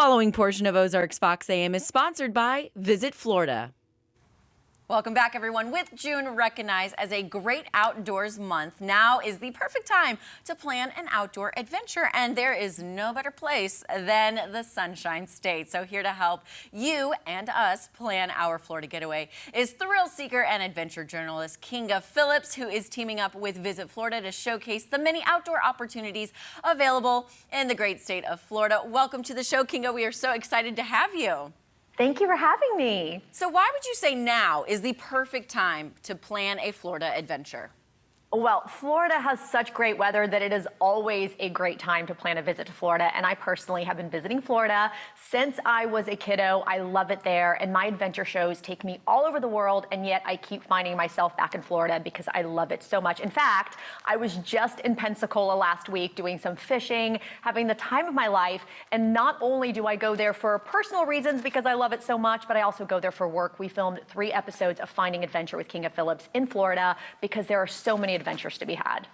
following portion of Ozarks Fox AM is sponsored by Visit Florida. Welcome back, everyone. With June recognized as a great outdoors month, now is the perfect time to plan an outdoor adventure, and there is no better place than the Sunshine State. So here to help you and us plan our Florida getaway is thrill seeker and adventure journalist Kinga Phillips, who is teaming up with Visit Florida to showcase the many outdoor opportunities available in the great state of Florida. Welcome to the show, Kinga. We are so excited to have you. Thank you for having me. So why would you say now is the perfect time to plan a Florida adventure? Well, Florida has such great weather that it is always a great time to plan a visit to Florida. And I personally have been visiting Florida since I was a kiddo. I love it there. And my adventure shows take me all over the world. And yet I keep finding myself back in Florida because I love it so much. In fact, I was just in Pensacola last week doing some fishing, having the time of my life. And not only do I go there for personal reasons because I love it so much, but I also go there for work. We filmed 3 episodes of Finding Adventure with Kinga Phillips in Florida because there are so many adventures to be had.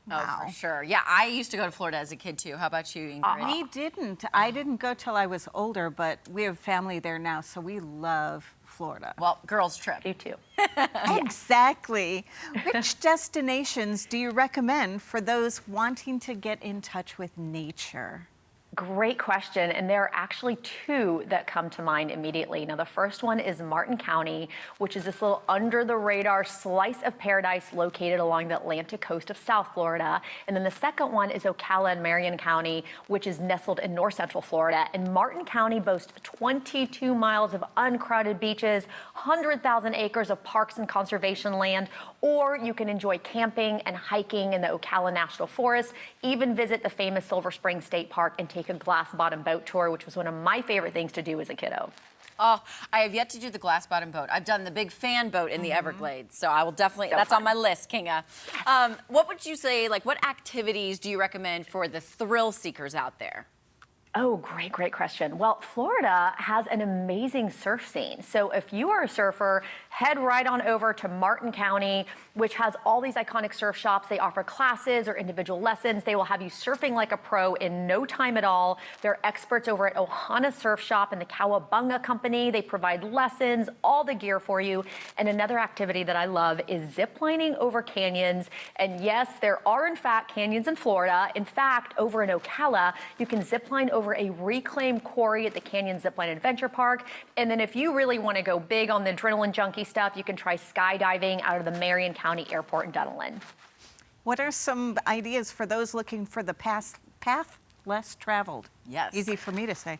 Wow. Oh, for sure. Yeah, I used to go to Florida as a kid, too. How about you, Ingrid? We didn't. I didn't go till I was older, but we have family there now, so we love Florida. Well, girls trip. You too. Exactly. Which destinations do you recommend for those wanting to get in touch with nature? Great question, and there are actually 2 that come to mind immediately. Now, the first one is Martin County, which is this little under-the-radar slice of paradise located along the Atlantic coast of South Florida. And then the second one is Ocala and Marion County, which is nestled in north central Florida. And Martin County boasts 22 miles of uncrowded beaches, 100,000 acres of parks and conservation land, or you can enjoy camping and hiking in the Ocala National Forest, even visit the famous Silver Spring State Park and take a glass-bottom boat tour, which was one of my favorite things to do as a kiddo. Oh, I have yet to do the glass-bottom boat. I've done the big fan boat in the Everglades, so I will definitely, that's on my list, Kinga. What would you say, like, what activities do you recommend for the thrill seekers out there? Oh, great question. Well, Florida has an amazing surf scene. So if you are a surfer, head right on over to Martin County, which has all these iconic surf shops. They offer classes or individual lessons. They will have you surfing like a pro in no time at all. They're experts over at Ohana Surf Shop and the Cowabunga Company. They provide lessons, all the gear for you. And another activity that I love is ziplining over canyons. And yes, there are in fact canyons in Florida. In fact, over in Ocala, you can zipline over a reclaimed quarry at the Canyon Zipline Adventure Park. And then if you really want to go big on the adrenaline junkie stuff, you can try skydiving out of the Marion County Airport in Dunedin. What are some ideas for those looking for the path less traveled? Yes. Easy for me to say.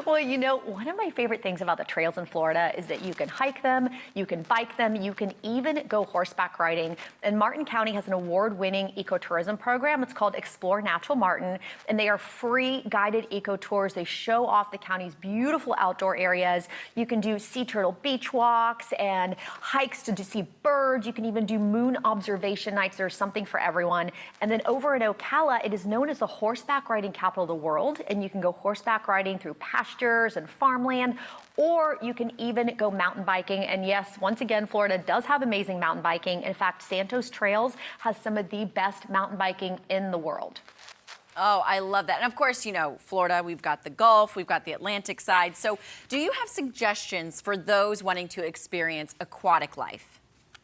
Well, you know, one of my favorite things about the trails in Florida is that you can hike them, you can bike them, you can even go horseback riding. And Martin County has an award-winning ecotourism program. It's called Explore Natural Martin, and they are free guided eco tours. They show off the county's beautiful outdoor areas. You can do sea turtle beach walks and hikes to see birds. You can even do moon observation nights. There's something for everyone. And then over in Ocala, it is known as the horseback riding capital of the world, and you can go horseback riding through pastures and farmland, or you can even go mountain biking. And yes, once again, Florida does have amazing mountain biking. In fact, Santos Trails has some of the best mountain biking in the world. Oh, I love that. And of course, you know, Florida, we've got the Gulf, we've got the Atlantic side. So do you have suggestions for those wanting to experience aquatic life?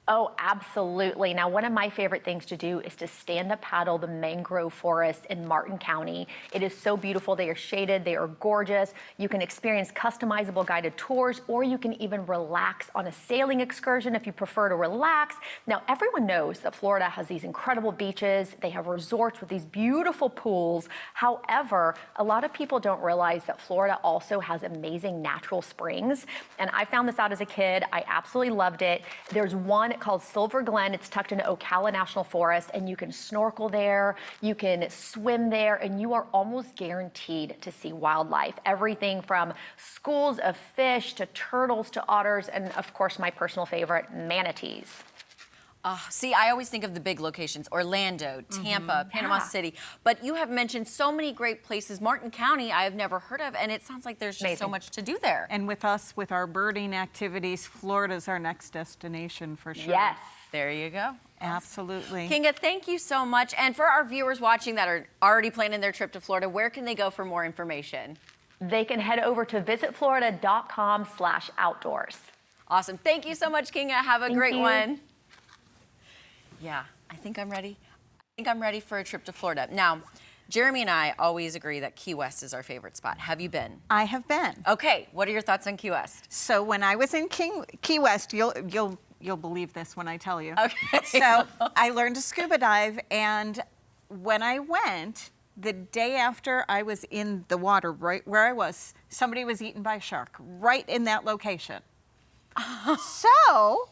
Oh, absolutely. Now, one of my favorite things to do is to stand-up paddle the mangrove forest in Martin County. It is so beautiful. They are shaded. They are gorgeous. You can experience customizable guided tours, or you can even relax on a sailing excursion if you prefer to relax. Now, everyone knows that Florida has these incredible beaches. They have resorts with these beautiful pools. However, a lot of people don't realize that Florida also has amazing natural springs. And I found this out as a kid. I absolutely loved it. There's one called Silver Glen. It's tucked into Ocala National Forest, and you can snorkel there, you can swim there, and you are almost guaranteed to see wildlife. Everything from schools of fish to turtles to otters, and of course, my personal favorite, manatees. See, I always think of the big locations, Orlando, Tampa, Panama City, but you have mentioned so many great places. Martin County, I have never heard of, and it sounds like there's just so much to do there. And with us, with our birding activities, Florida's our next destination for sure. Yes. There you go. Absolutely. Kinga, thank you so much. And for our viewers watching that are already planning their trip to Florida, where can they go for more information? They can head over to visitflorida.com/outdoors. Awesome. Thank you so much, Kinga. Have a great you. one. Yeah, I think I'm ready. I think I'm ready for a trip to Florida. Now, Jeremy and I always agree that Key West is our favorite spot. Have you been? I have been. Okay, what are your thoughts on Key West? So when I was in Key West, you'll believe this when I tell you. Okay. So I learned to scuba dive, and when I went, the day after I was in the water, right where I was, somebody was eaten by a shark, right in that location. So,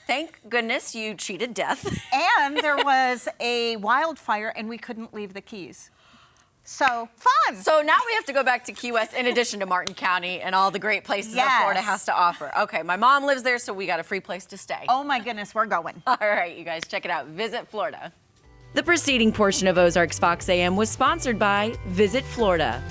Thank goodness you cheated death. and there was a wildfire, and we couldn't leave the Keys. So, fun. So now we have to go back to Key West in addition to Martin County and all the great places that Florida Yes. has to offer. Okay, my mom lives there, so we got a free place to stay. Oh my goodness, we're going. All right, you guys, check it out. Visit Florida. The preceding portion of Ozarks Fox AM was sponsored by Visit Florida.